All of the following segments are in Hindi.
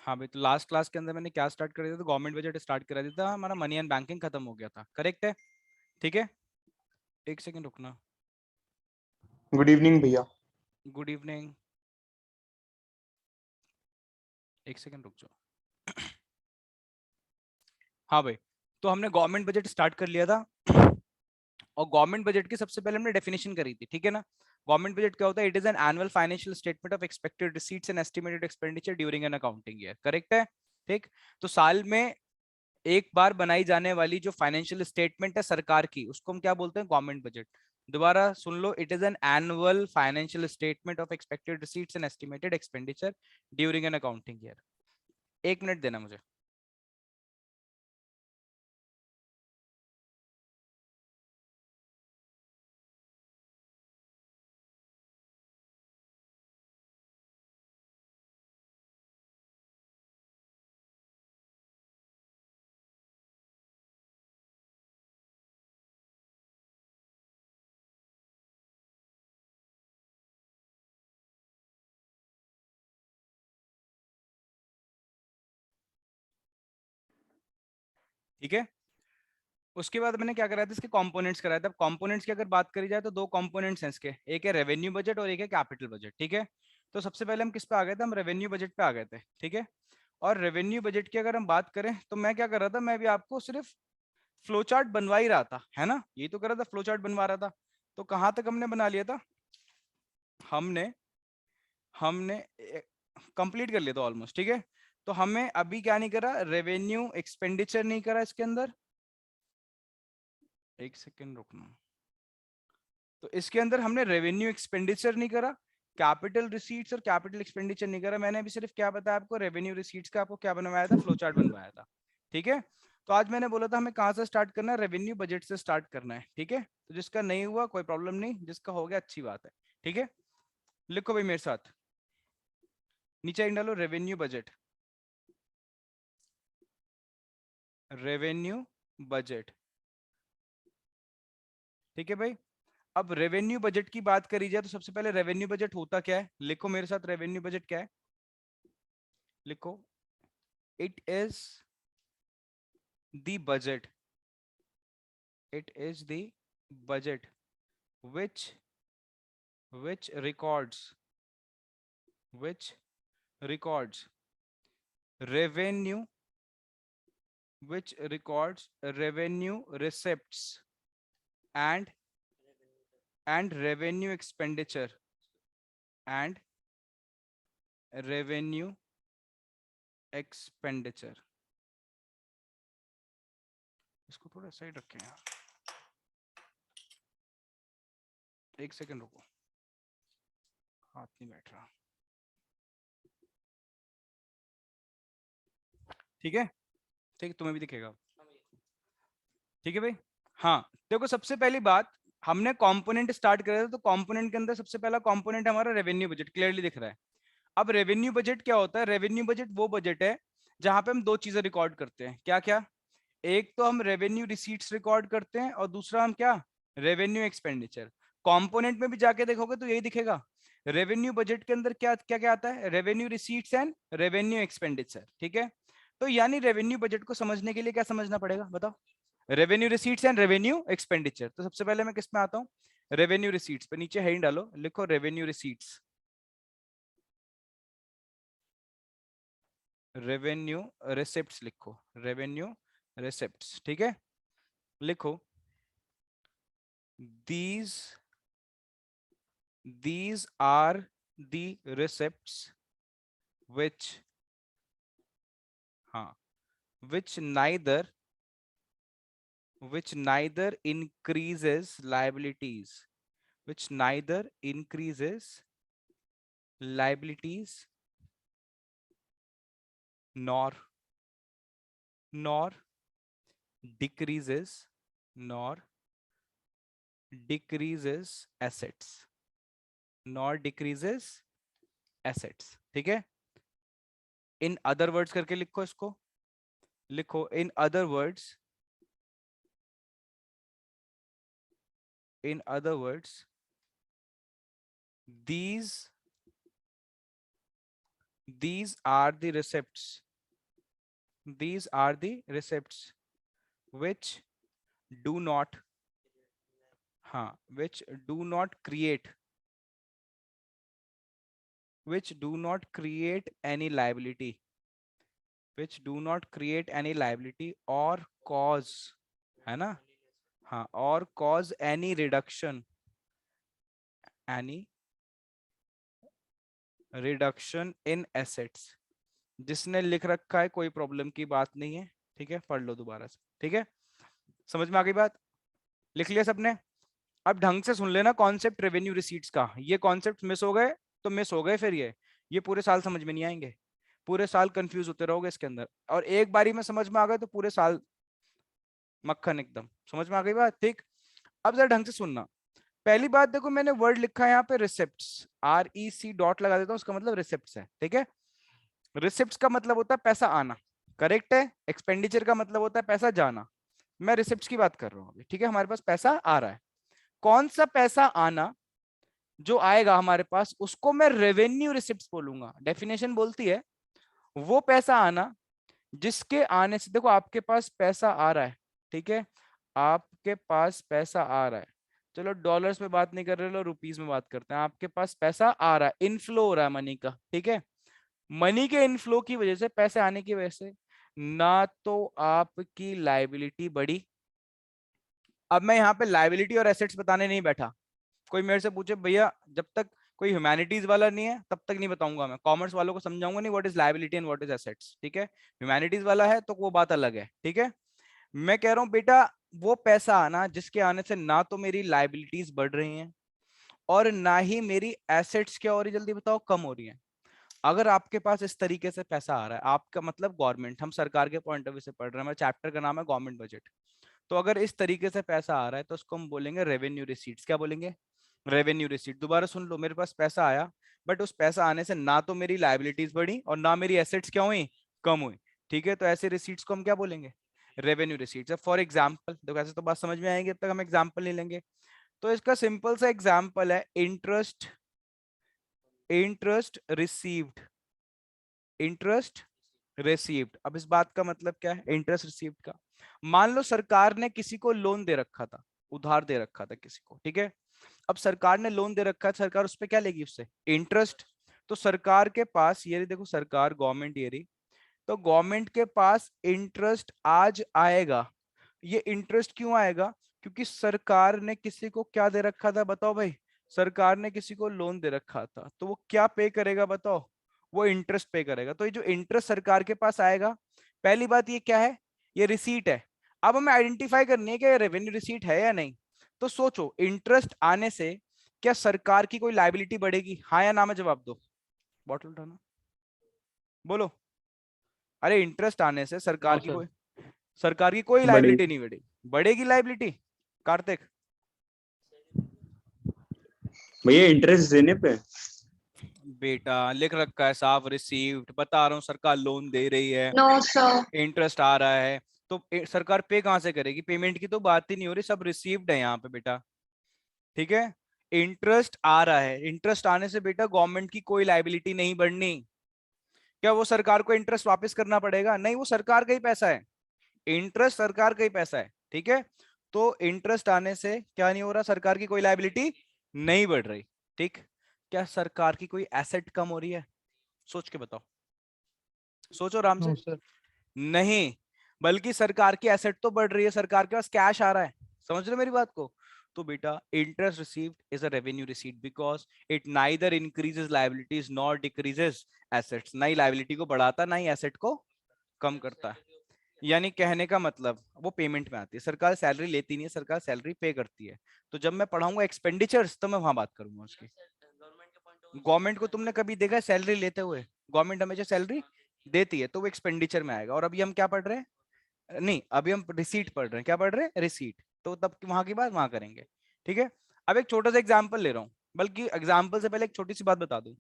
हाँ भाई, तो लास्ट क्लास के अंदर मैंने क्या स्टार्ट कर दिया था, गवर्नमेंट बजट स्टार्ट करा दिया था, हमारा मनी एंड बैंकिंग खत्म हो गया था, करेक्ट है? ठीक है, एक सेकंड रुकना। गुड इवनिंग भैया। गुड इवनिंग, एक सेकंड रुक जाओ। हाँ भाई, तो हमने गवर्नमेंट बजट स्टार्ट कर लिया था और गवर्नमेंट बजट की सबसे पहले हमने डेफिनेशन करी थी, ठीक है ना? गवर्नमेंट बजट क्या होता है? It is an annual financial statement of expected receipts and estimated expenditure during an accounting year, correct है? ठीक, तो साल में एक बार बनाई जाने वाली जो फाइनेंशियल स्टेटमेंट है सरकार की, उसको हम क्या बोलते हैं? Government budget. दोबारा सुन लो, it is an annual financial statement of expected receipts and estimated expenditure during an accounting year. एक मिनट देना मुझे। ठीक है, उसके बाद मैंने क्या कराया था, इसके कंपोनेंट्स कराया था। कंपोनेंट्स की अगर बात करी जाए तो दो कंपोनेंट्स हैं इसके, एक है रेवेन्यू बजट और एक है कैपिटल बजट, ठीक है? तो सबसे पहले हम किस पे आ गए थे? हम रेवेन्यू बजट पे आ गए थे, ठीक है? और रेवेन्यू बजट की अगर हम बात करें तो मैं क्या कर रहा था, मैं भी आपको सिर्फ फ्लो चार्ट बनवा ही रहा था, है ना? ये तो कर रहा था, फ्लो चार्ट बनवा रहा था। तो कहां तक हमने बना लिया था? हमने हमने कंप्लीट कर लिया था ऑलमोस्ट, ठीक है? तो हमें अभी क्या नहीं करा, रेवेन्यू एक्सपेंडिचर नहीं करा इसके अंदर। एक सेकेंड रुकना। तो इसके अंदर हमने रेवेन्यू एक्सपेंडिचर नहीं करा, कैपिटल रिसीट्स और कैपिटल एक्सपेंडिचर नहीं करा। मैंने अभी सिर्फ क्या बताया आपको, रेवेन्यू रिसीट्स का आपको क्या बनवाया था, फ्लो चार्ट बनवाया था, ठीक है? तो आज मैंने बोला था हमें कहाँ से स्टार्ट करना है, रेवेन्यू बजट से स्टार्ट करना है, ठीक है? तो जिसका नहीं हुआ कोई प्रॉब्लम नहीं, जिसका हो गया अच्छी बात है, ठीक है? लिखो भाई मेरे साथ, नीचे इन डालो, रेवेन्यू बजट, रेवेन्यू बजट, ठीक है भाई? अब रेवेन्यू बजट की बात करी जाए तो सबसे पहले रेवेन्यू बजट होता क्या है, लिखो मेरे साथ, रेवेन्यू बजट क्या है? लिखो, it is the budget, it is the budget which records, which records revenue, which records revenue receipts and revenue expenditure and revenue expenditure। इसको थोड़ा साइड रखें यार, एक सेकंड रुको, हाथ नहीं बैठ रहा, ठीक है? ठीक है, तुम्हें भी दिखेगा, ठीक है भाई? हाँ, देखो सबसे पहली बात, हमने कंपोनेंट स्टार्ट करा था, तो कंपोनेंट के अंदर सबसे पहला कंपोनेंट हमारा रेवेन्यू बजट, क्लियरली दिख रहा है। अब रेवेन्यू बजट क्या होता है? रेवेन्यू बजट वो बजट है जहां पे हम दो चीजें रिकॉर्ड करते हैं, क्या क्या? एक तो हम रेवेन्यू रिसीट्स रिकॉर्ड करते हैं और दूसरा हम क्या, रेवेन्यू एक्सपेंडिचर। कंपोनेंट में भी जाके देखोगे तो यही दिखेगा। रेवेन्यू बजट के अंदर क्या क्या क्या आता है? Revenue receipts and revenue expenditure, ठीक है? तो यानी रेवेन्यू बजट को समझने के लिए क्या समझना पड़ेगा, बताओ? Revenue receipts and revenue expenditure. तो सबसे पहले मैं किस में आता हूँ, रेवेन्यू रिसीट्स पे। नीचे हेडिंग डालो, लिखो रेवेन्यू रिसीट्स, रेवेन्यू रिसिप्ट्स लिखो, रेवेन्यू रिसिप्ट्स, ठीक है? लिखो, these are the receipts which, हाँ, which neither increases liabilities, which neither increases liabilities nor nor decreases nor decreases assets, nor decreases assets, ठीक है? इन अदर वर्ड्स करके लिखो इसको, लिखो इन other words, in other words these these are the receipts, these are the receipts which do not, हाँ, which do not create, which do not create any liability, which do not create any liability or cause, है ना, हाँ, or cause any reduction, any reduction in assets। जिसने लिख रखा है कोई प्रॉब्लम की बात नहीं है, ठीक है, पढ़ लो दोबारा से, ठीक है, समझ में आ गई बात, लिख लिया सबने। अब ढंग से सुन लेना कॉन्सेप्ट रेवेन्यू रिसीट्स का, ये कॉन्सेप्ट मिस हो गए तो मिस हो गए, फिर ये पूरे साल समझ में नहीं आएंगे, पूरे साल कंफ्यूज होते रहोगे इसके अंदर, और एक बारी में समझ में आ गए तो पूरे साल मक्खन एकदम, समझ में आ गई बात, ठीक। अब जरा ढंग से सुनना, पहली बात देखो, मैंने वर्ड लिखा है यहाँ पे रिसिप्ट्स, REC डॉट लगा देता हूँ, उसका मतलब रिसिप्ट्स है, ठीक है। रिसिप्ट्स का मतलब होता है पैसा आना, करेक्ट है। एक्सपेंडिचर का मतलब होता है पैसा जाना, मैं रिसिप्ट्स की बात कर रहा हूँ अभी, ठीक है। हमारे पास पैसा आ रहा है, कौन सा पैसा आना जो आएगा हमारे पास, उसको मैं रेवेन्यू रिसिप्ट्स बोलूंगा। डेफिनेशन बोलती है वो पैसा आना जिसके आने से, देखो आपके पास पैसा आ रहा है, ठीक है, आपके पास पैसा आ रहा है, चलो डॉलर्स में बात नहीं कर रहे, लो रुपीस में बात करते हैं। आपके पास पैसा आ रहा है, इनफ्लो हो रहा है मनी का, ठीक है। मनी के इनफ्लो की वजह से, पैसे आने की वजह से, ना तो आपकी लाइबिलिटी बढ़ी। अब मैं यहाँ पे लाइबिलिटी और एसेट्स बताने नहीं बैठा, कोई मेरे से पूछे भैया, जब तक कोई ह्यूमैनिटीज वाला नहीं है तब तक नहीं बताऊंगा मैं, कॉमर्स वालों को समझाऊंगा नहीं what is liability and what is assets, ठीक है। ह्यूमैनिटीज वाला है तो वो बात अलग है, ठीक है। मैं कह रहा हूँ बेटा, वो पैसा आना जिसके आने से ना तो मेरी लाइबिलिटीज बढ़ रही हैं और ना ही मेरी एसेट्स क्या हो रही, जल्दी बताओ, कम हो रही है। अगर आपके पास इस तरीके से पैसा आ रहा है, आपका मतलब गवर्नमेंट, हम सरकार के पॉइंट ऑफ व्यू से पढ़ रहे हैं, हमारे चैप्टर का नाम है गवर्नमेंट बजट, तो अगर इस तरीके से पैसा आ रहा है तो उसको हम बोलेंगे रेवेन्यू रिसीट्स। क्या बोलेंगे? Revenue receipt. दोबारा सुन लो, मेरे पास पैसा आया बट उस पैसा आने से ना तो मेरी लाइबिलिटीज बढ़ी और ना मेरी एसेट्स क्या हुई, कम हुई, ठीक है। तो ऐसे रिसीट्स को हम क्या बोलेंगे? Revenue receipts. फॉर एग्जाम्पल देखो, ऐसे तो बात समझ में आएगी, जब तक हम एग्जाम्पल नहीं लेंगे। तो इसका सिंपल सा एग्जाम्पल है interest, interest received, interest received. अब इस बात का मतलब क्या है इंटरेस्ट रिसीव्ड का? मान लो सरकार ने किसी को लोन दे रखा था, उधार दे रखा था किसी को, ठीक है। अब सरकार ने लोन दे रखा है, सरकार उस पर क्या लेगी? उससे इंटरेस्ट। तो सरकार के पास, ये रही देखो सरकार, गवर्नमेंट ये रही, तो गवर्नमेंट के पास इंटरेस्ट आज आएगा। ये इंटरेस्ट क्यों आएगा? क्योंकि सरकार ने किसी को क्या दे रखा था, बताओ भाई, सरकार ने किसी को लोन दे रखा था, तो वो क्या पे करेगा बताओ? वो इंटरेस्ट पे करेगा। तो ये जो इंटरेस्ट सरकार के पास आएगा, पहली बात ये क्या है? ये रिसीट है। अब हमें आइडेंटिफाई करनी है कि ये रेवेन्यू रिसीट है या नहीं। तो सोचो, इंटरेस्ट आने से क्या सरकार की कोई लाइबिलिटी बढ़ेगी? हाँ या ना में जवाब दो। बॉटल उठाना, बोलो। अरे इंटरेस्ट आने से हाँ सरकार की सर। कोई, सरकार की कोई बड़ी लाइबिलिटी नहीं बढ़ेगी, बढ़ेगी लाइबिलिटी? कार्तिक, भैया इंटरेस्ट देने पे। बेटा लिख रखा है साफ, रिसीव्ड, बता रहा हूँ, सरकार लोन दे रही है, नो सर। इंटरेस्ट आ रहा है, तो सरकार पे कहां से करेगी? पेमेंट की तो बात ही नहीं हो रही, सब रिसीव्ड है यहाँ पे बेटा, ठीक है। इंटरेस्ट आ रहा है, इंटरेस्ट आने से बेटा गवर्नमेंट की कोई लाइबिलिटी नहीं बढ़नी। क्या वो सरकार को इंटरेस्ट वापस करना पड़ेगा? नहीं, वो सरकार का ही पैसा है, इंटरेस्ट सरकार का ही पैसा है, ठीक है। तो इंटरेस्ट आने से क्या नहीं हो रहा? सरकार की कोई लाइबिलिटी नहीं बढ़ रही, ठीक। क्या सरकार की कोई एसेट कम हो रही है? सोच के बताओ, सोचो आराम से। No sir. नहीं, बल्कि सरकार की एसेट तो बढ़ रही है, सरकार के पास कैश आ रहा है। समझ रहे हो मेरी बात को? तो बेटा interest received is a revenue receipt because it neither increases liabilities nor decreases assets. ना ही लायबिलिटी को बढ़ाता, ना ही एसेट को कम करता है। यानी कहने का मतलब वो पेमेंट में आती है, सरकार सैलरी लेती नहीं है, सरकार सैलरी पे करती है। तो जब मैं पढ़ाऊंगा एक्सपेंडिचर्स तो मैं वहां बात करूंगा उसकी। गवर्नमेंट को तुमने कभी देखा सैलरी लेते हुए? गवर्नमेंट हमेशा सैलरी देती है, तो वो एक्सपेंडिचर में आएगा। और अभी हम क्या पढ़ रहे हैं? नहीं, अभी हम रिसीट पढ़ रहे हैं। क्या पढ़ रहे हैं? रिसीट। तो तब वहां की बात वहां करेंगे, ठीक है। अब एक छोटा सा एग्जाम्पल ले रहा हूँ, बल्कि एग्जाम्पल से पहले एक छोटी सी बात बता दूं।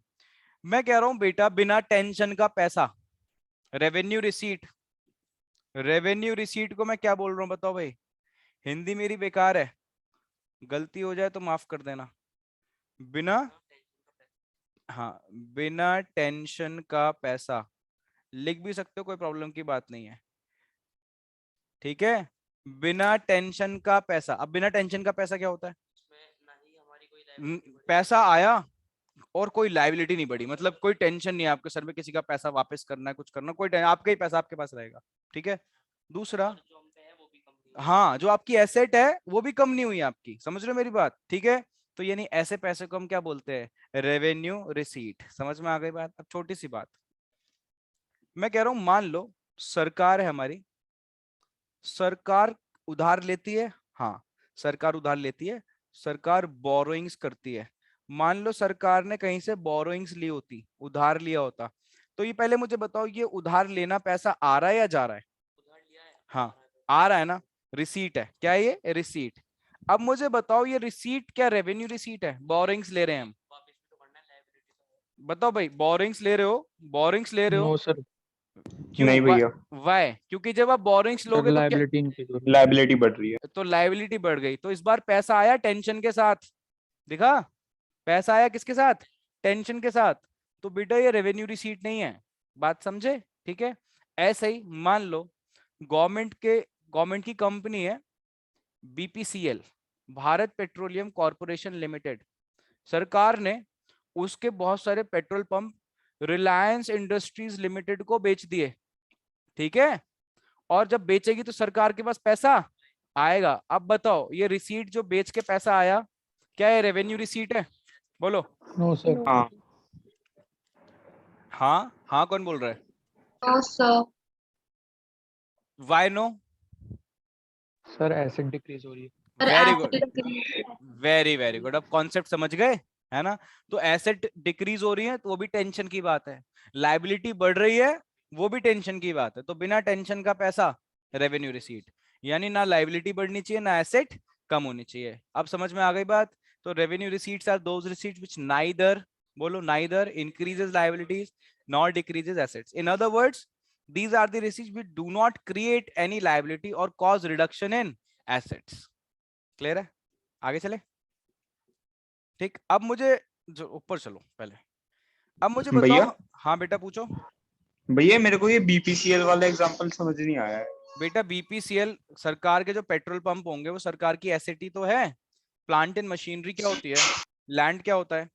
मैं कह रहा हूँ बेटा, बिना टेंशन का पैसा, रेवेन्यू रिसीट। रेवेन्यू रिसीट को मैं क्या बोल रहा हूँ बताओ भाई? हिंदी मेरी बेकार है, गलती हो जाए तो माफ कर देना। बिना हाँ, बिना टेंशन का पैसा लिख भी सकते हो, कोई प्रॉब्लम की बात नहीं है, ठीक है। बिना टेंशन का पैसा, अब बिना टेंशन का पैसा क्या होता है? पैसा आया और कोई लाइबिलिटी नहीं बढ़ी, मतलब कोई टेंशन नहीं है आपके सर में, किसी का पैसा वापस करना है, कुछ करना, कोई आपका ही पैसा आपके पास रहेगा, ठीक है। दूसरा, हाँ, जो आपकी एसेट है वो भी कम नहीं हुई आपकी, समझ रहे हो मेरी बात, ठीक है। तो यानी ऐसे पैसे को हम क्या बोलते हैं? Revenue receipt. समझ में आ गई बात? अब छोटी सी बात मैं कह रहा हूं, मान लो सरकार है हमारी, सरकार उधार लेती है, हाँ, सरकार उधार लेती है, सरकार बोरोइंग्स करती है। मान लो सरकार ने कहीं से बोरोइंग्स ली होती, उधार लिया होता, तो ये पहले मुझे बताओ, ये उधार लेना पैसा आ रहा है या जा रहा है? हाँ, आ रहा है ना, रिसीट है, क्या है ये? रिसीट। अब मुझे बताओ, ये रिसीट क्या रेवेन्यू रिसीट है? बोरोइंग्स ले रहे हैं हम, बताओ भाई, बोरोइंग्स ले रहे हो, बोरोइंग्स ले रहे हो, नो सर। क्यों? नहीं भैया, वाई? क्योंकि जब आप बोरोइंग्स सर लोगे तो क्या, लाइबिलिटी इंक्रीज हो रही लाइबिलिटी बढ़ रही है। तो लाइबिलिटी बढ़ गई, तो इस बार पैसा आया टेंशन के साथ, दिखा, पैसा आया किसके साथ? टेंशन के साथ। तो बेटा ये रेवेन्यू रिसीट नहीं है, बात समझे, ठीक है। ऐसे ही मान लो गवर्नमेंट की कंपनी है BPCL, Bharat petroleum corporation limited. सरकार ने उसके बहुत सारे petrol pump Reliance industries limited को बेच दिए, ठीक है। और जब बेचेगी तो सरकार के पास पैसा आएगा। अब बताओ, ये रिसीट जो बेच के पैसा आया, क्या ये रेवेन्यू रिसीट है? बोलो। है। No sir. हाँ, हाँ हाँ, कौन बोल रहा है? No sir. Why no? Sir asset decrease हो रही है। Very good, very very good, अब कॉन्सेप्ट समझ गए, है ना। तो एसेट डिक्रीज हो रही है तो वो भी टेंशन की बात है, लाइबिलिटी बढ़ रही है वो भी टेंशन की बात है, तो बिना टेंशन का पैसा रेवेन्यू रिसीट, यानी ना लाइबिलिटी बढ़नी चाहिए ना एसेट कम होनी चाहिए। अब समझ में आ गई बात? तो revenue receipts are those receipts which neither, बोलो, neither increases liabilities nor decreases assets. In other words, these are the receipts which do not create any liability or cause reduction in assets। Clear है? आगे चले, ठीक। अब मुझे जो ऊपर चलो पहले, अब मुझे भैया बताओ, हाँ बेटा पूछो। भैया मेरे को ये बीपीसीएल वाला एग्जांपल समझ नहीं आया है। बेटा बीपीसीएल, सरकार के जो पेट्रोल पंप होंगे वो सरकार की एसेट ही तो है। प्लांट एंड मशीनरी क्या होती है? लैंड क्या होता है?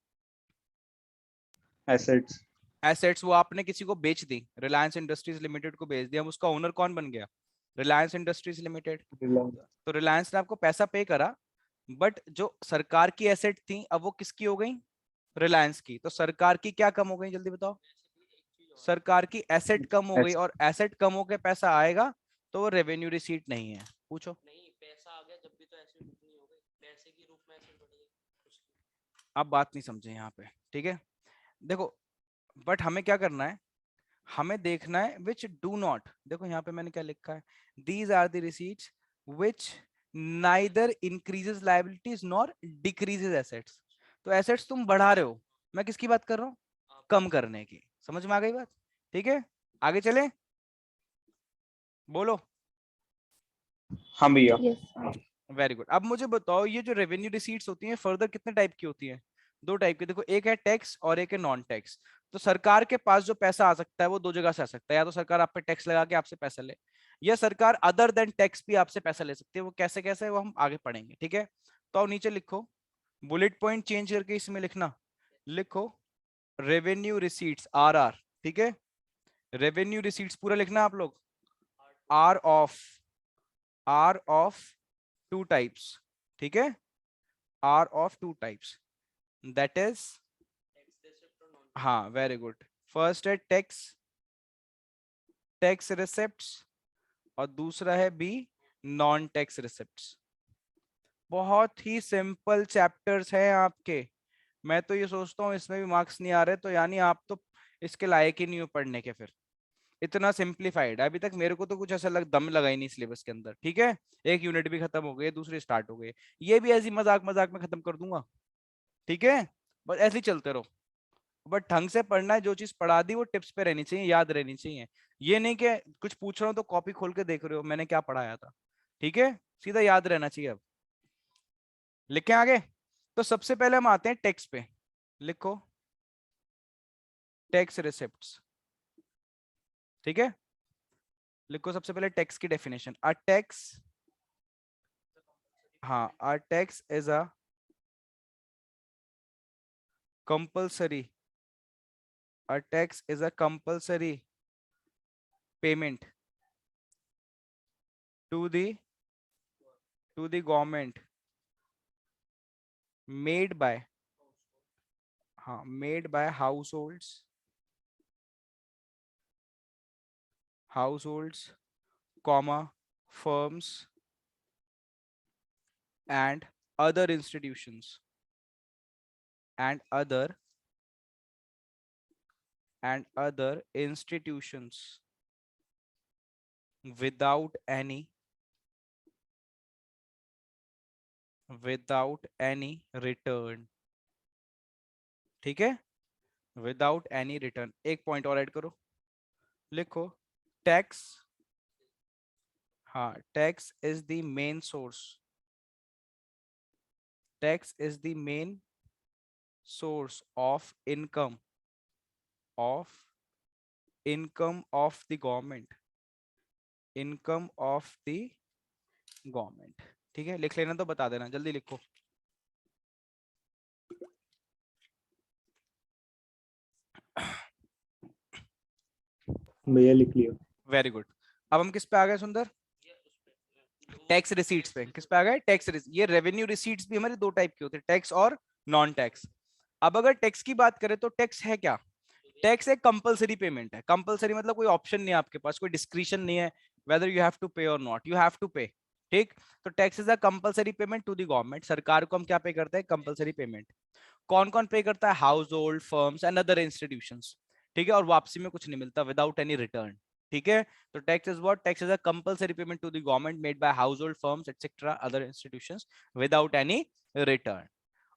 एसेट्स। एसेट्स। वो आपने किसी को बेच दी, रिलायंस इंडस्ट्रीज लिमिटेड को बेच दिया, अब उसका ओनर कौन बन गया? Reliance industries limited. तो रिलायंस ने आपको पैसा पे करा, बट जो सरकार की एसेट थी अब वो किसकी हो गई? रिलायंस की। तो सरकार की क्या कम हो गई, जल्दी बताओ? सरकार की एसेट कम हो गई, और एसेट कम होकर पैसा आएगा तो वो रेवेन्यू रिसीट नहीं है। पूछो। नहीं, पैसा आ गया जब भी तो एसेट उतनी हो गई, पैसे के रूप में एसेट बढ़ेगी। आप बात नहीं समझे यहाँ पे, ठीक है। देखो, बट हमें क्या करना है, हमें देखना है विच डू नॉट, देखो यहाँ पे मैंने क्या लिखा है, these are the receipts which neither increases liabilities nor decreases assets. तो एसेट्स तुम बढ़ा रहे हो, मैं किसकी बात कर रहा हूँ? कम करने की। समझ में आ गई बात? ठीक है, आगे चले, बोलो। हाँ भैया। Very good. अब मुझे बताओ, ये जो रेवेन्यू रिसीट्स होती हैं फर्दर कितने टाइप की होती हैं? दो टाइप की। देखो, एक है टैक्स और एक है नॉन टैक्स। तो सरकार के पास जो पैसा आ सकता है वो दो जगह से आ सकता है, या तो सरकार आप पे टैक्स लगा के आपसे पैसा ले, या सरकार अदर देन टैक्स भी आपसे पैसा ले सकती है। वो कैसे कैसे है वो हम आगे पढ़ेंगे, ठीक है। तो आओ नीचे लिखो, बुलेट पॉइंट चेंज करके इसमें लिखना, लिखो रेवेन्यू रिसीट्स आर आर, ठीक है। रेवेन्यू रिसीट्स पूरा लिखना आप लोग, आर ऑफ टू टाइप्स, ठीक है, are of two types, that is, हाँ वेरी गुड। फर्स्ट है टैक्स रिसिप्ट्स, और दूसरा है बी नॉन टैक्स रिसिप्ट्स। बहुत ही सिंपल चैप्टर्स हैं आपके, मैं तो ये सोचता हूँ इसमें भी मार्क्स नहीं आ रहे तो यानी आप तो इसके लायक ही नहीं हो पढ़ने के। फिर इतना सिंप्लीफाइड अभी तक मेरे को तो कुछ ऐसा दम लगा ही नहीं सिलेबस के अंदर, ठीक है। एक यूनिट भी खत्म हो गई, दूसरी स्टार्ट हो गई, ये भी ऐसी मजाक मजाक में खत्म कर दूंगा, ठीक है। बस ऐसे ही चलते रहो, बट ढंग से पढ़ना है, जो चीज पढ़ा दी वो टिप्स पे रहनी चाहिए, याद रहनी चाहिए। ये नहीं कि कुछ पूछ रहा हूँ तो कॉपी खोल के देख रहे हो मैंने क्या पढ़ाया था, ठीक है। सीधा याद रहना चाहिए। अब लिखें आगे। तो सबसे पहले हम आते हैं टैक्स पे, लिखो टैक्स रिसिप्ट्स, ठीक है। लिखो सबसे पहले टैक्स की डेफिनेशन। अ टैक्स, हाँ, a tax is a compulsory, a tax is a compulsory payment to the government made by, हाँ, made by households comma firms and other institutions and other institutions without any return, ठीक है, विदाउट एनी रिटर्न। एक पॉइंट और ऐड करो, लिखो टैक्स, हाँ, tax is the main source, tax is the main source of income of the government, income of the government, ठीक है। लिख लेना तो बता देना, जल्दी लिखो। भैया लिख लिया। Very good. अब हम किस पे आ गए सुंदर? टैक्स रिसीट्स पे। किस पे आ गए? टैक्स। ये रेवेन्यू रिसीट्स भी हमारे दो टाइप के होते हैं, टैक्स और नॉन टैक्स। अब अगर टैक्स की बात करें तो टैक्स है क्या? टैक्स एक कंपलसरी पेमेंट है। कंपलसरी मतलब कोई ऑप्शन नहीं है आपके पास, कोई डिस्क्रिशन नहीं है वेदर यू हैव टू पे और not, you have to pay, ठीक। तो tax is a compulsory payment to the government. सरकार को हम क्या पे करते हैं? Compulsory payment. कौन कौन पे करता है? Household, firms and other institutions, ठीक है। और वापसी में कुछ नहीं मिलता, विदाउट एनी रिटर्न, ठीक है। तो tax is what? Tax is a compulsory payment to the government made by household, firms etcetera other institutions without any return.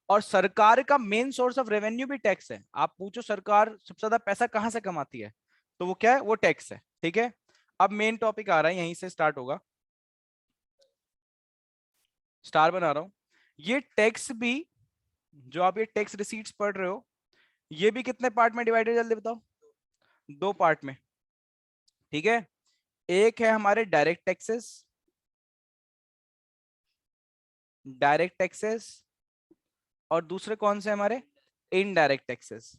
और सरकार का मेन सोर्स ऑफ रेवेन्यू भी टैक्स है। आप पूछो सरकार सबसे ज्यादा पैसा कहां से कमाती है, तो वो क्या है? वो टैक्स है, ठीक है। अब मेन टॉपिक आ रहा है, यहीं से स्टार्ट होगा, स्टार बना रहा हूं। ये टैक्स भी, जो आप ये टैक्स रिसीट्स पढ़ रहे हो, ये भी कितने पार्ट में डिवाइडेड, जल्दी बताओ? दो पार्ट में, ठीक है। एक है हमारे डायरेक्ट टैक्सेस, डायरेक्ट टैक्सेस, और दूसरे कौन से हमारे? इनडायरेक्ट टैक्सेस,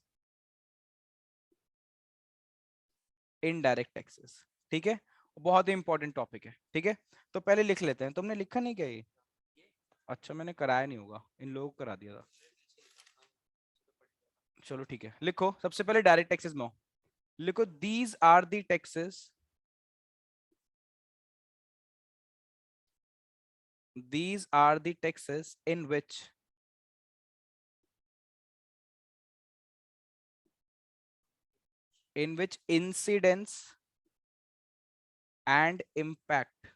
इनडायरेक्ट टैक्सेस, ठीक है। बहुत ही इंपॉर्टेंट टॉपिक है, ठीक है। तो पहले लिख लेते हैं। तुमने लिखा नहीं क्या ये? अच्छा, मैंने कराया नहीं होगा, इन लोगों को करा दिया था। चलो ठीक है, लिखो सबसे पहले डायरेक्ट टैक्सेस में। लिखो these are the taxes, these are the taxes in which incidence and impact,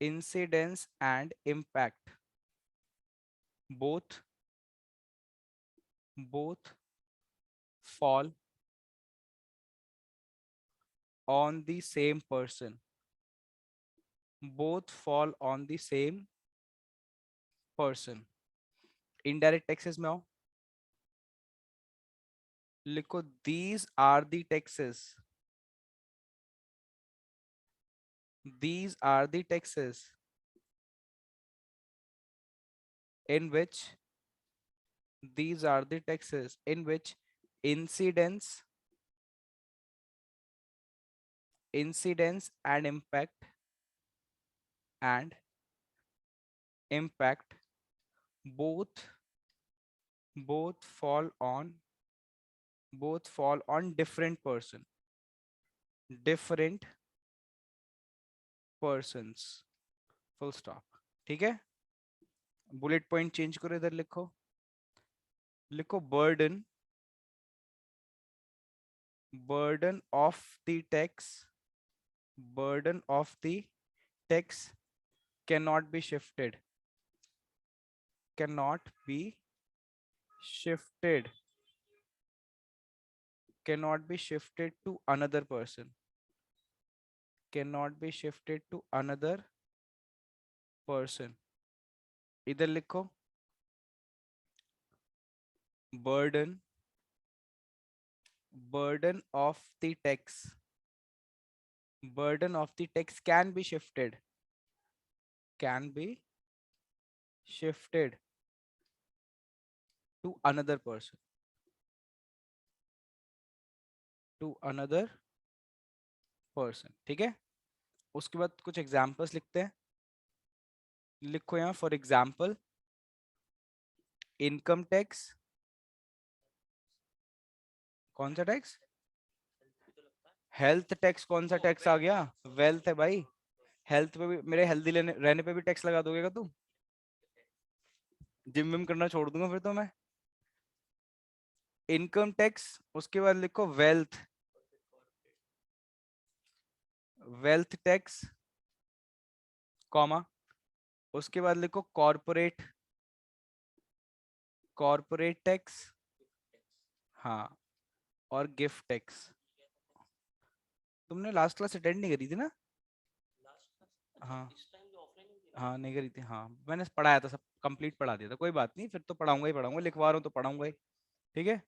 incidence and impact both fall on the same person, both fall on the same person। Indirect taxes में आओ, लिखो these are the taxes, these are the taxes in which, these are the taxes in which incidence, incidence and impact both both fall on different persons, full stop, ठीक है। बुलेट पॉइंट चेंज करो, इधर लिखो, लिखो burden of the tax, burden of the tax cannot be shifted, cannot be shifted, cannot be shifted to another person, cannot be shifted to another person। इधर लिखो burden burden of the tax can be shifted to another person, ठीक है। उसके बाद कुछ एग्जांपल्स लिखते हैं। लिखो यहाँ फॉर एग्जांपल इनकम टैक्स, कौन सा टैक्स, हेल्थ टैक्स, कौन सा टैक्स आ गया, वेल्थ है भाई। हेल्थ पे भी, मेरे हेल्दी रहने पे भी टैक्स लगा दोगे तू? जिम विम करना छोड़ दूंगा फिर तो मैं। इनकम टैक्स, उसके बाद लिखो वेल्थ टैक्स, कॉमा, उसके बाद लिखो कॉर्पोरेट टैक्स, हाँ, और गिफ्ट टैक्स। तुमने लास्ट क्लास अटेंड नहीं करी थी ना? हाँ हाँ नहीं करी थी, हाँ मैंने पढ़ाया था, सब कंप्लीट पढ़ा दिया था। कोई बात नहीं, फिर तो पढ़ाऊंगा ही पढ़ाऊंगा, लिखवा रहा हूँ तो पढ़ाऊंगा ही, ठीक है।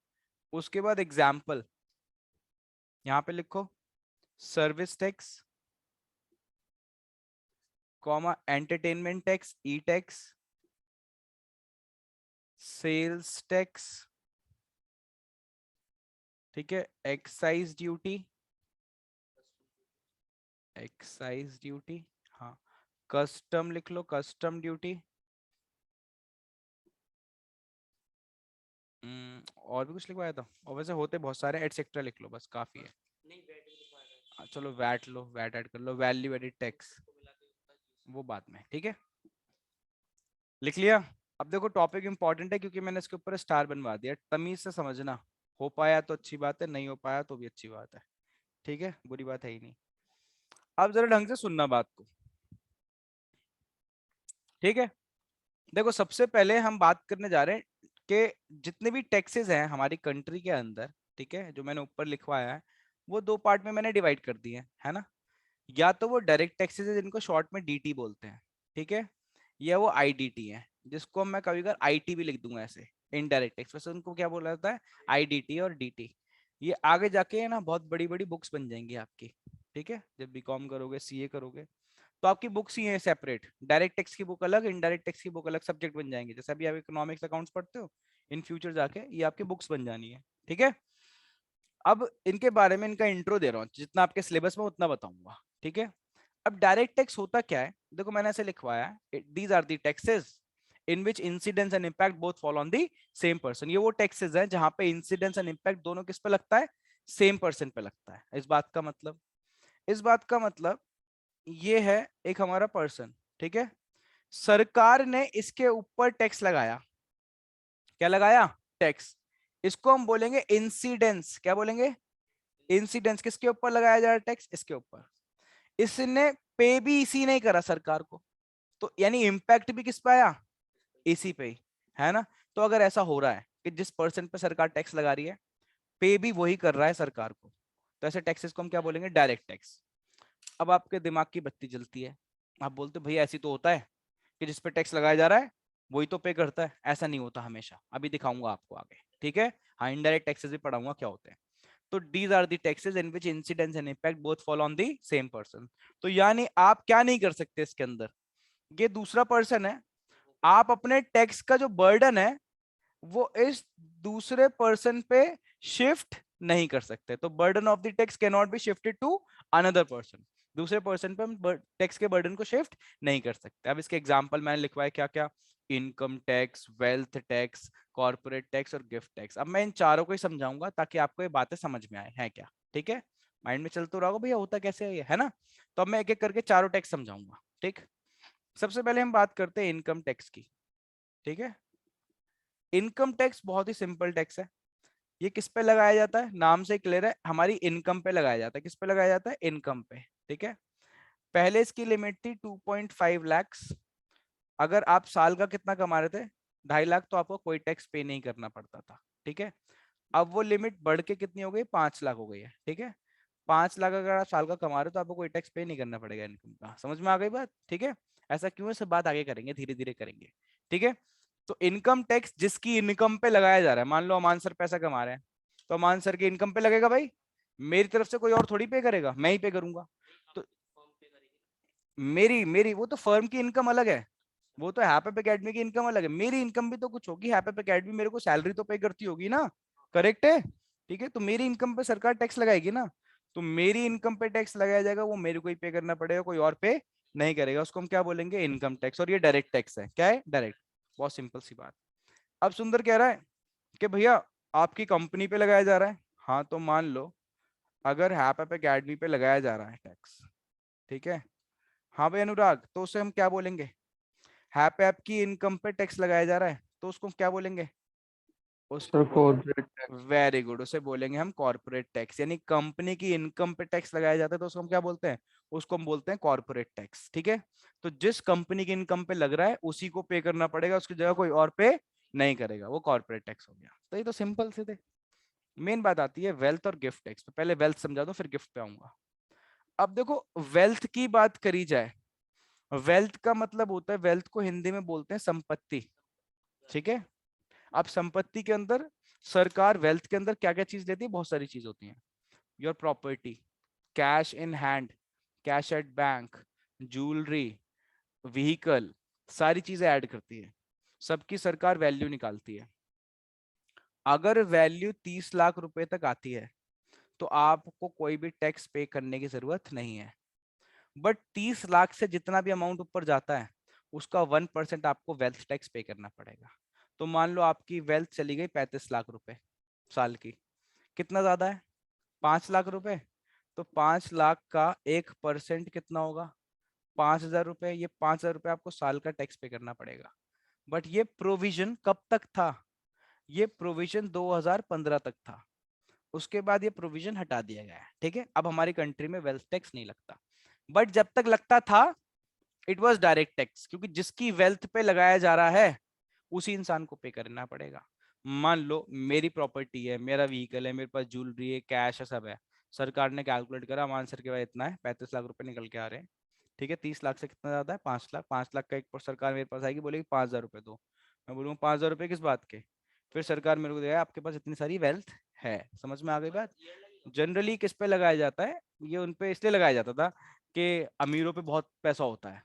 उसके बाद एग्जाम्पल यहाँ पे लिखो service tax, comma, entertainment tax, E tax, sales tax, ठीक है, एक्साइज ड्यूटी, हाँ, कस्टम लिख लो, कस्टम ड्यूटी, और भी कुछ लिखवाया था, और वैसे होते बहुत सारे, एटसेट्रा लिख लो, बस काफी है। नहीं बैट भी लिखवाया था। चलो वैट लो, वैट ऐड कर लो, वैल्यू एडेड टैक्स, वो बाद में, ठीक है। लिख लिया? अब देखो टॉपिक इंपॉर्टेंट है क्योंकि मैंने इसके ऊपर स्टार बनवा दिया, तमीज से समझना, हो पाया तो अच्छी बात है, नहीं हो पाया तो भी अच्छी बात है, ठीक है, बुरी बात है ही नहीं। अब जरा ढंग से सुनना बात को, ठीक है। देखो सबसे पहले हम बात करने जा रहे हैं कि जितने भी टैक्सेस हैं हमारी कंट्री के अंदर, ठीक है, जो मैंने ऊपर लिखवाया है वो दो पार्ट में मैंने डिवाइड कर दिए हैं, है ना। या तो वो डायरेक्ट टैक्सेस है जिनको शॉर्ट में डीटी बोलते हैं, ठीक है, या वो आईडीटी है जिसको मैं कभी कभी आईटी भी लिख दूंगा ऐसे, इनडायरेक्ट टैक्स, वैसे उनको क्या बोला जाता है, आईडीटी और डीटी। ये आगे जाके ना बहुत बड़ी बड़ी बुक्स बन जाएंगी आपकी, ठीक है, जब बीकॉम करोगे, सीए करोगे तो आपकी बुक्स ही है सेपरेट, डायरेक्ट टैक्स की बुक अलग, इनडायरेक्ट टैक्स की बुक अलग, सब्जेक्ट बन जाएंगे। जैसे अभी आप इकोनॉमिक्स अकाउंट्स पढ़ते हो, इन फ्यूचर जाके ये आपकी बुक्स बन जानी है, ठीक है। अब इनके बारे में इनका इंट्रो दे रहा हूँ, जितना आपके सिलेबस में उतना बताऊंगा, ठीक है। अब डायरेक्ट टैक्स होता क्या है, देखो मैंने ऐसे लिखवाया है, these are the taxes in which incidence and impact both fall on the same person. ये वो टैक्सेस हैं जहां पे इंसिडेंस एंड इम्पैक्ट दोनों किस पे लगता है, सेम पर्सन पे लगता है। इस बात का मतलब ये है, एक हमारा पर्सन, ठीक है, सरकार ने इसके ऊपर टैक्स लगाया, क्या लगाया, टैक्स, इसको हम बोलेंगे इंसिडेंस, क्या बोलेंगे, इंसिडेंस। किसके ऊपर लगाया जा रहा है टैक्स, इसके ऊपर। इसने पे भी इसी नहीं करा सरकार को, तो यानी इंपैक्ट भी किस पे आया, इसी पे ही, है ना। तो अगर ऐसा हो रहा है कि जिस पर्सन पे सरकार टैक्स लगा रही है, पे भी वही कर रहा है सरकार को, तो ऐसे टैक्सेस को हम क्या बोलेंगे, डायरेक्ट टैक्स। अब आपके दिमाग की बत्ती जलती है, आप बोलते भैया ऐसी तो होता है कि जिस पे टैक्स लगाया जा रहा है वही तो पे करता है। ऐसा नहीं होता हमेशा, अभी दिखाऊंगा आपको आगे, ठीक है। हाँ, इनडायरेक्ट टैक्सेस भी पढ़ाऊंगा क्या होते हैं। तो these are the taxes in which incidence and impact both fall on the same person. तो यानी आप क्या नहीं कर सकते इसके अंदर, ये दूसरा पर्सन है, आप अपने टैक्स का जो बर्डन है वो इस दूसरे पर्सन पे शिफ्ट नहीं कर सकते। तो burden of the tax can not be shifted to another person, दूसरे पर्सन पे हम टैक्स के बर्डन को शिफ्ट नहीं कर सकते। अब इसके एग्जांपल मैंने लिखवाए क्या क्या, income tax, wealth tax, corporate tax और गिफ्ट टैक्स। अब मैं इन चारों को ही समझाऊंगा ताकि आपको ये बातें समझ में आए हैं क्या, ठीक है। माइंड में चलते रहोगे भैया होता कैसे है ये, है ना। तो अब मैं एक एक करके चारों टैक्स समझाऊंगा, ठीक। सबसे पहले हम बात करते हैं इनकम टैक्स की, ठीक है। इनकम टैक्स बहुत ही सिंपल टैक्स है। ये किस पे लगाया जाता है, नाम से क्लियर है, हमारी इनकम पे लगाया जाता है। किस पे लगाया जाता है, इनकम पे, ठीक है। पहले इसकी लिमिट थी 2.5 लाख। अगर आप साल का कितना कमा रहे थे, 2.5 लाख, तो आपको कोई टैक्स पे नहीं करना पड़ता था, ठीक है। अब वो लिमिट बढ़ के कितनी हो गई, 5 लाख हो गई है, ठीक है। 5 लाख अगर आप साल का कमा रहे हो तो आपको कोई टैक्स पे नहीं करना पड़ेगा इनकम का। समझ में आ गई बात, ठीक है। ऐसा क्यों है, सब बात आगे करेंगे, धीरे धीरे करेंगे, ठीक है। तो इनकम टैक्स जिसकी इनकम पे लगाया जा रहा है, मान लो अमान सर पैसा कमा रहे हैं, तो अमान सर के इनकम पे लगेगा भाई, मेरी तरफ से कोई और थोड़ी पे करेगा, मैं ही पे करूंगा। तो फॉर्म पे करेगी। मेरी मेरी वो तो फर्म की इनकम अलग है, वो तो हैपअप एकेडमी की इनकम अलग है, मेरी इनकम भी तो कुछ होगी, हैपअप एकेडमी मेरे को सैलरी तो पे करती होगी ना, करेक्ट है? ठीक है, तो मेरी इनकम पे सरकार टैक्स लगाएगी ना, तो मेरी इनकम पे टैक्स लगाया जाएगा, वो मेरे को ही पे करना पड़ेगा, कोई और पे नहीं करेगा, उसको हम क्या बोलेंगे, इनकम टैक्स। और ये डायरेक्ट टैक्स है, क्या है, डायरेक्ट। बहुत सिंपल सी बात। अब सुंदर कह रहा है कि भैया आपकी कंपनी पे लगाया जा रहा है, हाँ तो मान लो अगर हैपअप एकेडमी पे लगाया जा रहा है टैक्स, ठीक है, हाँ भाई अनुराग, तो उसे हम क्या बोलेंगे, हैपअप की इनकम पे टैक्स लगाया जा रहा है तो उसको क्या बोलेंगे, उसको sir corporate tax. Very good, उसे बोलेंगे हम कॉर्पोरेट टैक्स। यानी कंपनी की इनकम पे टैक्स लगाया जाता है तो उसको हम क्या बोलते हैं, उसको हम बोलते हैं कॉर्पोरेट टैक्स। ठीक है, तो जिस कंपनी की इनकम पे लग रहा है उसी को पे करना पड़ेगा, उसकी जगह कोई और पे नहीं करेगा, वो कॉर्पोरेट टैक्स हो गया। तो ये तो सिंपल से थे। मेन बात आती है वेल्थ और गिफ्ट टैक्स पे। पहले वेल्थ समझा दो फिर गिफ्ट पे आऊंगा। अब देखो वेल्थ की बात करी जाए, वेल्थ का मतलब होता है, वेल्थ को हिंदी में बोलते हैं संपत्ति। ठीक है, अब संपत्ति के अंदर सरकार वेल्थ के अंदर क्या क्या चीज लेती है, बहुत सारी चीज होती है। Your property, cash in hand, cash at bank, jewellery, vehicle, सारी चीजें ऐड करती है, सबकी सरकार वैल्यू निकालती है। अगर वैल्यू 30 लाख रुपए तक आती है तो आपको कोई भी टैक्स पे करने की जरूरत नहीं है। बट 30 लाख से जितना भी अमाउंट ऊपर जाता है उसका 1% आपको वेल्थ टैक्स पे करना पड़ेगा। तो मान लो आपकी वेल्थ चली गई 35 लाख रुपए साल की, कितना ज्यादा है, 5 लाख रुपए, तो 5 लाख का 1% कितना होगा, 5,000 रुपए। ये 5,000 रुपए आपको साल का टैक्स पे करना पड़ेगा। बट ये प्रोविजन कब तक था, ये प्रोविजन 2015 तक था, उसके बाद ये प्रोविजन हटा दिया गया है। ठीक है, अब हमारी कंट्री में वेल्थ टैक्स नहीं लगता, बट जब तक लगता था इट वाज डायरेक्ट टैक्स, क्योंकि जिसकी वेल्थ पे लगाया जा रहा है उसी इंसान को पे करना पड़ेगा। मान लो मेरी प्रॉपर्टी है, मेरा व्हीकल है, मेरे पास ज्वेलरी है, कैश है, सब है, सरकार ने कैलकुलेट करा आंसर के बाद इतना है, 35 लाख रुपए निकल के आ रहे हैं। ठीक है, 30 लाख से कितना ज्यादा है, 5 लाख, 5 लाख का एक पर सरकार मेरे पास आएगी, बोलेगी 5,000 रुपए दो, मैं बोलूंगा 5,000 रुपए किस बात के, फिर सरकार मेरे को देगा आपके पास इतनी सारी वेल्थ है। समझ में आ गई बात? जनरली किस पे लगाया जाता है, ये उन पे इसलिए लगाया जाता था कि अमीरों पे बहुत पैसा होता है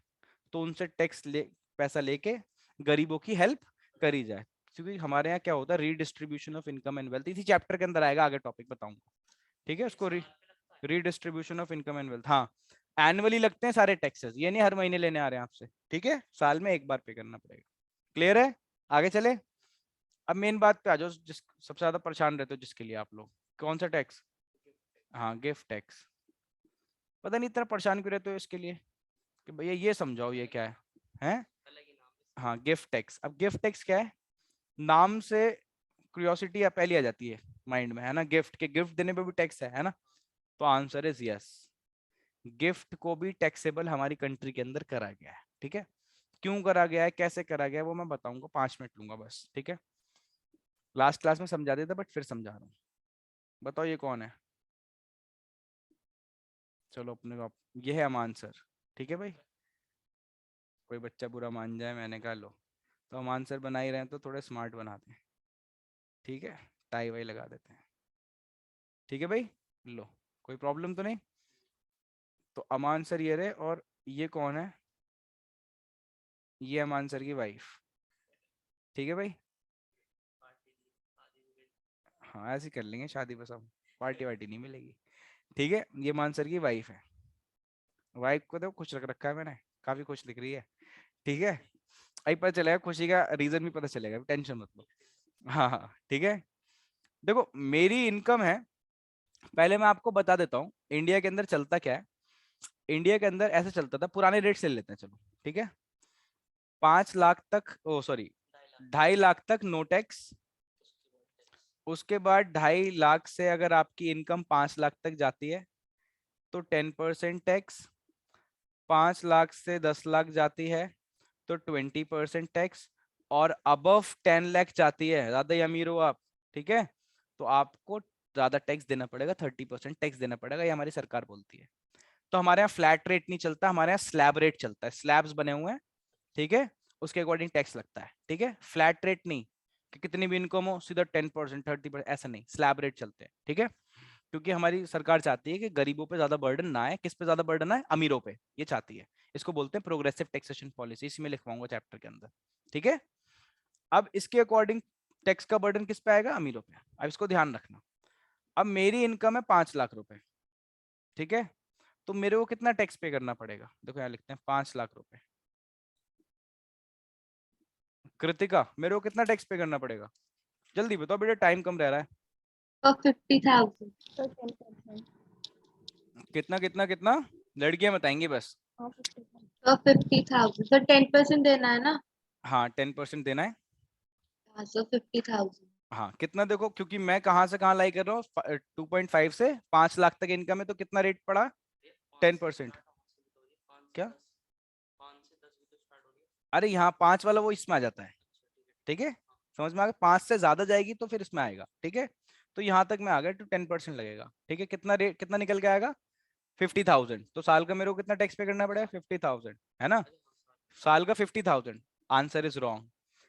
तो उनसे टैक्स ले, पैसा लेके गरीबों की हेल्प करी जाए। क्योंकि हमारे यहाँ क्या होता है, redistribution of income and wealth, इसी चैप्टर के अंदर आएगा, आगे टॉपिक बताऊंगा। ठीक है, उसको redistribution of income and wealth, हाँ एनुअली लगते हैं सारे टैक्सेस, ये नहीं हर महीने लेने आ रहे हैं आपसे। ठीक है, साल में एक बार पे करना पड़ेगा। क्लियर है? आगे चले। अब मेन बात पे आ जाओ, जिस सबसे ज्यादा परेशान रहते हो जिसके लिए आप लोग, कौन सा टैक्स, हाँ गिफ्ट टैक्स। पता नहीं इतना परेशान क्यों रहते हो इसके लिए, कि भैया ये समझाओ ये क्या है, हैं? अलग ही नाम है। हाँ गिफ्ट टैक्स। अब गिफ्ट टैक्स क्या है, नाम से क्यूरियोसिटी पहली आ जाती है माइंड में, है ना, गिफ्ट के, गिफ्ट देने पे भी टैक्स है ना, तो आंसर इज यस, गिफ्ट को भी टैक्सेबल हमारी कंट्री के अंदर करा गया है। ठीक है, क्यों करा गया है, कैसे करा गया है, वो मैं बताऊंगा, 5 मिनट लूंगा बस। ठीक है, लास्ट क्लास में समझा देता बट फिर समझा रहा हूँ। बताओ ये कौन है, चलो अपने को ये है अमान सर। ठीक है भाई, कोई बच्चा बुरा मान जाए, मैंने कहा लो, तो अमान सर बना ही रहे हैं तो थोड़े स्मार्ट बनाते हैं। ठीक है, टाई वाई लगा देते हैं। ठीक है भाई, लो, कोई प्रॉब्लम तो नहीं। तो अमान सर ये रहे, और ये कौन है, ये अमान सर की वाइफ। ठीक है भाई, हाँ ऐसे ही कर लेंगे शादी, बस हम पार्टी वार्टी नहीं मिलेगी। ठीक है, ये अमान सर की वाइफ है, वाइफ को देखो खुश रख रखा है मैंने, काफी खुश दिख रही है। ठीक है, अभी पता चलेगा, खुशी का रीजन भी पता चलेगा, टेंशन मत लो। हाँ हाँ ठीक है, देखो मेरी इनकम है, पहले मैं आपको बता देता हूँ इंडिया के अंदर चलता क्या है। इंडिया के अंदर ऐसे चलता था, पुराने रेट से ले लेते हैं चलो। ठीक है, 5 लाख तक, ओ सॉरी 2.5 लाख तक नो टैक्स, उसके बाद 2.5 लाख से अगर आपकी इनकम 5 लाख तक जाती है तो 10% टैक्स, 5 लाख से 10 लाख जाती है तो 20% टैक्स, और अबव 10 लाख जाती है, ज्यादा ही अमीर हो आप, ठीक है, तो आपको ज्यादा टैक्स देना पड़ेगा, 30% टैक्स देना पड़ेगा, ये हमारी सरकार बोलती है। तो हमारे यहाँ फ्लैट रेट नहीं चलता, हमारे यहाँ स्लैब रेट चलता है, स्लैब्स बने हुए हैं, ठीक है, उसके अकॉर्डिंग टैक्स लगता है। ठीक है, फ्लैट रेट नहीं, कि कितनी भी इनकम हो सीधा 10% 30%, ऐसा नहीं, स्लैब रेट चलते हैं, ठीक है। क्योंकि हमारी सरकार चाहती है कि गरीबों पे ज्यादा बर्डन ना आए। किस पे ज्यादा बर्डन आए? अमीरों पे, ये चाहती है। इसको बोलते हैं प्रोग्रेसिव टैक्सेशन पॉलिसी, इसी में लिखवाऊंगा चैप्टर के अंदर, ठीक है। अब इसके अकॉर्डिंग टैक्स का बर्डन किस पे आएगा? अमीरों पे। अब इसको ध्यान रखना। अब मेरी इनकम है 5 लाख रुपए, ठीक है, तो मेरे को कितना टैक्स पे करना पड़ेगा? देखो यहाँ लिखते हैं 5 लाख रुपए। कृतिका, मेरे को कितना टैक्स पे करना पड़ेगा? जल्दी बताओ बेटा, टाइम कम रह रहा है। 50,000 कितना कितना कितना? लड़कियां बताएंगी बस। 50,000 तो 10% देना है ना। हाँ 10% देना है। हाँ, so 50,000 हाँ कितना? देखो क्योंकि मैं कहाँ से कहाँ लाई कर रहा हूँ, 2.5 से 5 लाख तक इनकम है, तो कितना रेट पड़ा? 10%। क्या? 5 से 10 भी तो स्टार्ट हो रही है। अरे यहाँ 5 वाला वो इसमें आ जाता है, ठीक है, समझ में आ गया। 5 से ज्यादा जाएगी तो फिर इसमें आएगा, ठीक है। तो यहाँ तक मैं आ गया, तो 10% लगेगा, ठीक है। कितना रेट, कितना निकल के आएगा? 50,000। तो साल का मेरे को कितना टैक्स पे करना पड़ेगा? 50,000, है ना। साल का 50,000। Answer is wrong.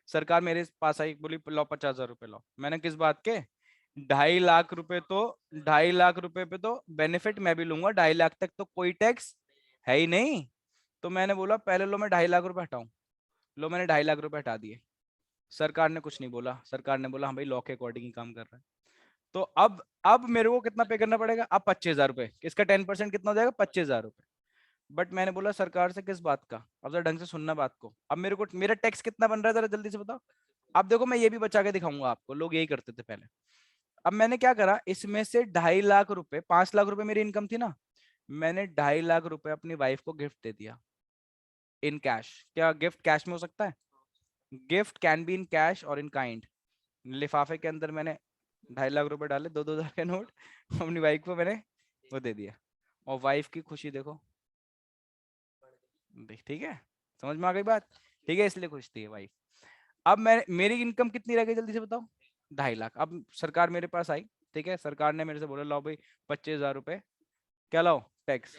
सरकार मेरे पास आई, बोली लो 50,000 रुपए लो। मैंने किस बात के? 2.5 लाख रुपए तो, 2.5 लाख रुपए पे तो बेनिफिट मैं भी लूंगा, 2.5 लाख तक तो कोई टैक्स है ही नहीं। तो मैंने बोला पहले लो मैं 2.5 लाख रुपए हटाऊं। लो मैंने 2.5 लाख रुपए हटा दिए। सरकार ने कुछ नहीं बोला, सरकार ने बोला हाँ भाई लॉ के अकॉर्डिंग ही काम कर रहा है। तो अब मेरे को कितना पे करना पड़ेगा? अब 25,000 रुपए। इसका 10% कितना हो जाएगा? 25,000 रुपए। बट मैंने बोला सरकार से किस बात का? अब जरा ढंग से सुनना बात को। अब मेरे को मेरा टैक्स कितना बन रहा है, जरा जल्दी से बताओ। अब देखो मैं ये भी बचा के दिखाऊंगा आपको, लोग यही करते थे पहले। अब मैंने क्या करा, इसमें से 2.5 लाख रुपए, 5 लाख रुपए मेरी इनकम थी ना, मैंने 2.5 लाख रुपए अपनी वाइफ को गिफ्ट दे दिया इन कैश। क्या गिफ्ट कैश में हो सकता है? Gift can be in cash और इन काइंड। लिफाफे के अंदर मैंने 2.5 लाख रुपए डाले, 2-2 हज़ार के नोट, अपनी वाइफ को मैंने वो दे दिया। और वाइफ की खुशी देखो, ठीक है, समझ में आ गई बात, ठीक है, इसलिए खुश थी वाइफ। अब मैं, मेरी इनकम कितनी रह गई जल्दी से बताओ? 2.5 लाख। अब सरकार मेरे पास आई, ठीक है, सरकार ने मेरे से बोला लाओ भाई 25,000 रुपए, क्या लाओ? टैक्स।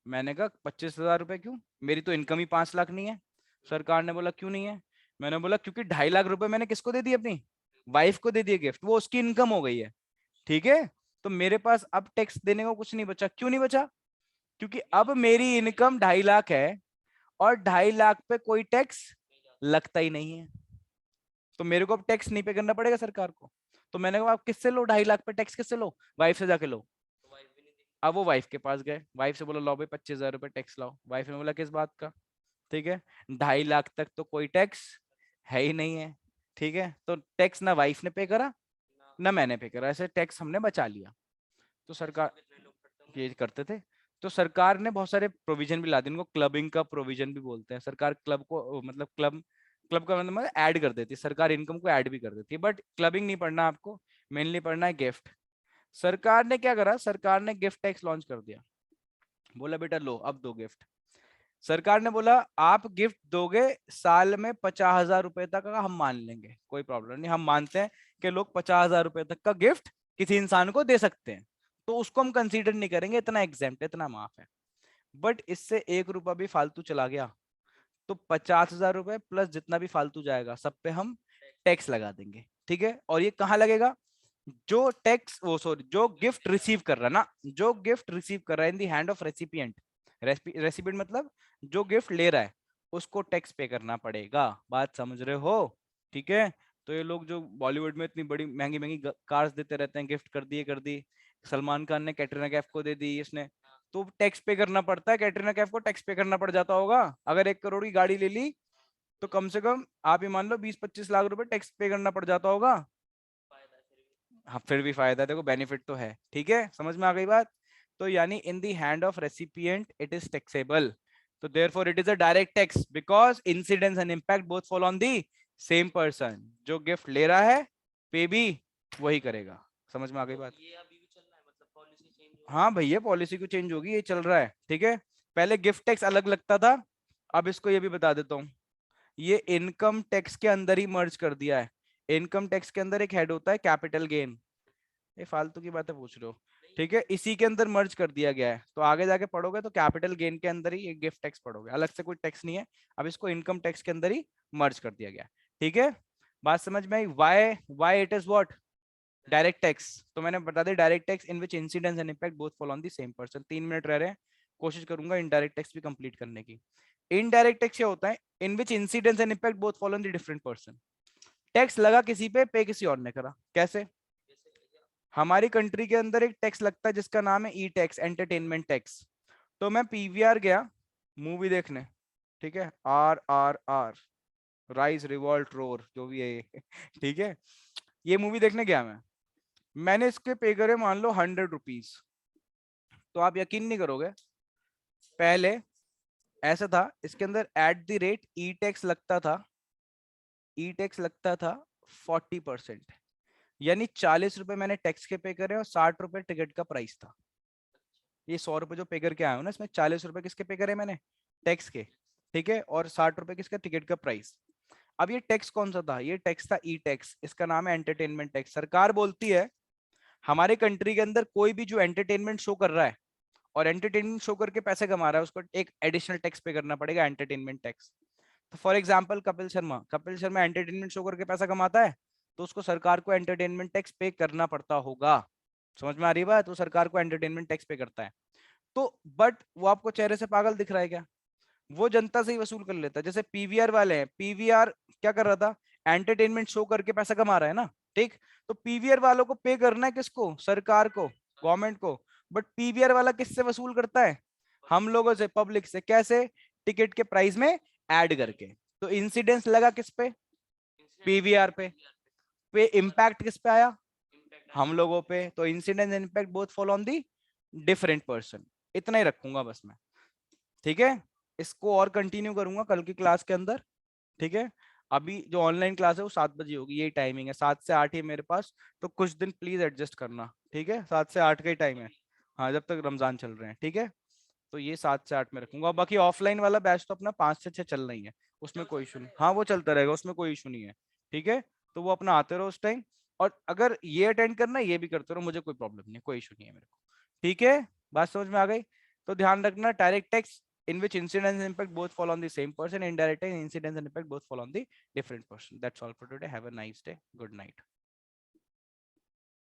मैंने कहा 25,000 रुपए क्यों? मेरी तो इनकम ही 5 लाख नहीं है। सरकार ने बोला क्यों नहीं है? मैंने बोला क्योंकि 2.5 लाख रुपए मैंने किसको दे दिए? अपनी वाइफ को दे दिए गिफ्ट, वो उसकी इनकम हो गई है, ठीक है। तो मेरे पास अब टैक्स देने को कुछ नहीं बचा। क्यों नहीं बचा? क्योंकि अब मेरी इनकम 2.5 लाख है और 2.5 लाख पे कोई टैक्स लगता ही नहीं है, तो मेरे को अब टैक्स नहीं पे करना पड़ेगा सरकार को। तो मैंने कहा आप किससे लो 2.5 लाख पे टैक्स? किससे लो? वाइफ से जाके लो। तो वाइफ भी नहीं देखी। अब वो वाइफ के पास गए, वाइफ से बोला लो भाई 25,000 रुपए टैक्स लाओ। वाइफ ने बोला किस बात का? ठीक है, 2.5 लाख तक तो कोई टैक्स है ही नहीं है, ठीक है। तो टैक्स ना वाइफ ने पे करा ना ना मैंने पे करा, ऐसे टैक्स हमने बचा लिया। तो ऐसे सरकार तो कितने लोग करते होंगे। ये करते थे। तो सरकार ने बहुत सारे प्रोविजन भी ला दिए, इनको क्लबिंग का प्रोविजन भी बोलते हैं। सरकार क्लब को मतलब क्लब, क्लब का मतलब ऐड कर देती है सरकार, इनकम को ऐड भी कर देती है। बट क्लबिंग नहीं पढ़ना आपको, मेनली पढ़ना है गिफ्ट। सरकार ने क्या करा, सरकार ने गिफ्ट टैक्स लॉन्च कर दिया। बोला बेटा लो अब दो गिफ्ट। सरकार ने बोला आप गिफ्ट दोगे साल में 50,000 रुपए तक का, हम मान लेंगे, कोई प्रॉब्लम नहीं, हम मानते हैं कि लोग 50,000 रुपए तक का गिफ्ट किसी इंसान को दे सकते हैं, तो उसको हम कंसीडर नहीं करेंगे, इतना एग्जेम्प्ट, इतना माफ है। बट इससे 1 रुपया भी फालतू चला गया तो 50,000 रुपए प्लस जितना भी फालतू जाएगा सब पे हम टैक्स लगा देंगे, ठीक है। और ये कहाँ लगेगा? जो टैक्स, वो सॉरी, जो गिफ्ट रिसीव कर रहा है ना, जो गिफ्ट रिसीव कर रहा है in the hand of recipient, recipient मतलब जो गिफ्ट ले रहा है उसको टैक्स पे करना पड़ेगा। बात समझ रहे हो? ठीक है। तो ये लोग जो बॉलीवुड में इतनी बड़ी महंगी महंगी कार्स देते रहते हैं, गिफ्ट कर दिए कर दी, सलमान खान ने कैटरीना कैफ को दे दी इसने, तो टैक्स पे करना पड़ता है। कैटरीना कैफ को टैक्स पे करना पड़ जाता होगा। अगर 1 करोड़ की गाड़ी ले ली तो कम से कम आप ही मान लो 20-25 लाख रुपए टैक्स पे करना पड़ जाता होगा। फायदा है फिर भी। हाँ फिर भी फायदा है, देखो बेनिफिट तो है, ठीक है, समझ में आ गई बात। तो यानी in the hand of recipient it is taxable, तो therefore it is a direct tax because incidence and impact both fall on the same person. जो गिफ्ट ले रहा है पे भी वही करेगा। समझ में आ गई तो बात? ये अभी भी चल रहा है, मतलब पॉलिसी चेंज हो रही है। हाँ भैया पॉलिसी को चेंज होगी, ये चल रहा है, ठीक है। पहले गिफ्ट टैक्स अलग लगता था, अब इसको ये भी बता देता हूँ, ये इनकम टैक्स के अंदर ही मर्ज कर दिया है। इनकम टैक्स के अंदर एक हेड होता है कैपिटल गेन, ये फालतू की बातें पूछ रहे हो, ठीक है, इसी के अंदर मर्ज कर दिया गया है। तो आगे जाके पढ़ोगे तो कैपिटल गेन के अंदर ही ये गिफ्ट टैक्स पढ़ोगे, अलग से कोई टैक्स नहीं है। अब इसको इनकम टैक्स के अंदर ही मर्ज कर दिया गया, ठीक है। बात समझ में आई? Why it is what direct tax. तो मैंने बता दिया direct tax in which incidence and impact both follow on the same person. 3 minute रह रहे हैं, कोशिश करूंगा इनडायरेक्ट टैक्स भी कंप्लीट करने की। इनडायरेक्ट टैक्स क्या होता है? In which incidence and impact both follow on the different person. Tax लगा किसी पे किसी और ने करा। कैसे? हमारी कंट्री के अंदर एक टैक्स लगता है जिसका नाम है ई टैक्स, एंटरटेनमेंट टैक्स। तो मैं पीवीआर गया मूवी देखने, ठीक है, RRR, राइज रिवॉल्ट रोर, जो भी है ये ठीक है, ये मूवी देखने गया मैंने इसके पे करे मान लो 100 रुपीज। तो आप यकीन नहीं करोगे, पहले ऐसा था इसके अंदर at the rate E tax लगता था, ई टैक्स लगता था 40%, यानी 40 रुपए मैंने टैक्स के पे करे और 60 रुपए टिकट का प्राइस था। ये 100 रुपए जो पे करके आया हूँ ना, इसमें 40 रुपए किसके पे करे मैंने? टैक्स के, ठीक है, और 60 रुपए किसका? टिकट का प्राइस। अब ये टैक्स कौन सा था? ये टैक्स था ई टैक्स, इसका नाम है एंटरटेनमेंट टैक्स। सरकार बोलती है हमारे कंट्री के अंदर कोई भी जो एंटरटेनमेंट शो कर रहा है और एंटरटेनमेंट शो करके पैसे कमा रहा है, उसको एक एडिशनल टैक्स पे करना पड़ेगा, एंटरटेनमेंट टैक्स। तो for example Kapil Sharma entertainment show करके पैसा कमाता है, तो उसको सरकार को एंटरटेनमेंट टैक्स पे करना पड़ता होगा। समझ में आ रही बात? तो सरकार को एंटरटेनमेंट टैक्स पे करता है। तो बट वो आपको चेहरे से पागल दिख रहा है क्या? वो जनता से ही वसूल कर लेता है। जैसे पीवीआर वाले हैं, पीवीआर क्या कर रहा था? एंटरटेनमेंट शो करके पैसा कमा रहा है ना, ठीक। तो पीवीआर वालों को पे करना है किसको? सरकार को, गवर्नमेंट को। बट पीवीआर वाला किससे वसूल करता है? हम लोगों से, पब्लिक से। कैसे? टिकट के प्राइस में ऐड करके। तो इंसिडेंस लगा किस पे? पीवीआर पे इम्पैक्ट किस पे आया? हम लोगों पे। तो incidence and impact both follow on the different person. इतना ही रखूंगा बस मैं, ठीक है। इसको और कंटिन्यू करूंगा कल की क्लास के अंदर, ठीक है। अभी जो ऑनलाइन क्लास है वो 7 बजे होगी, यही टाइमिंग है, 7 से 8 ही मेरे पास। तो कुछ दिन प्लीज एडजस्ट करना, ठीक है। 7 से 8 का ही टाइम है, हाँ, जब तक रमजान चल रहे हैं, ठीक है। तो ये 7 से 8 में रखूंगा। और बाकी ऑफलाइन वाला बैच तो अपना 5 से 6 चल रही है, उसमें कोई इशू नहीं। हाँ, वो चलता रहेगा, उसमें कोई इशू नहीं है, ठीक है। तो वो अपना आते रहो उस टाइम। और अगर ये अटेंड करना है, ये भी करते रहो, मुझे कोई प्रॉब्लम नहीं है, कोई इशू नहीं है मेरे को, ठीक है। बात समझ में आ गई? तो ध्यान रखना, direct tax in which incidence and impact both fall on the same person, indirect tax incidence and impact both fall on the different person. That's all for today. Have a nice day. Good night.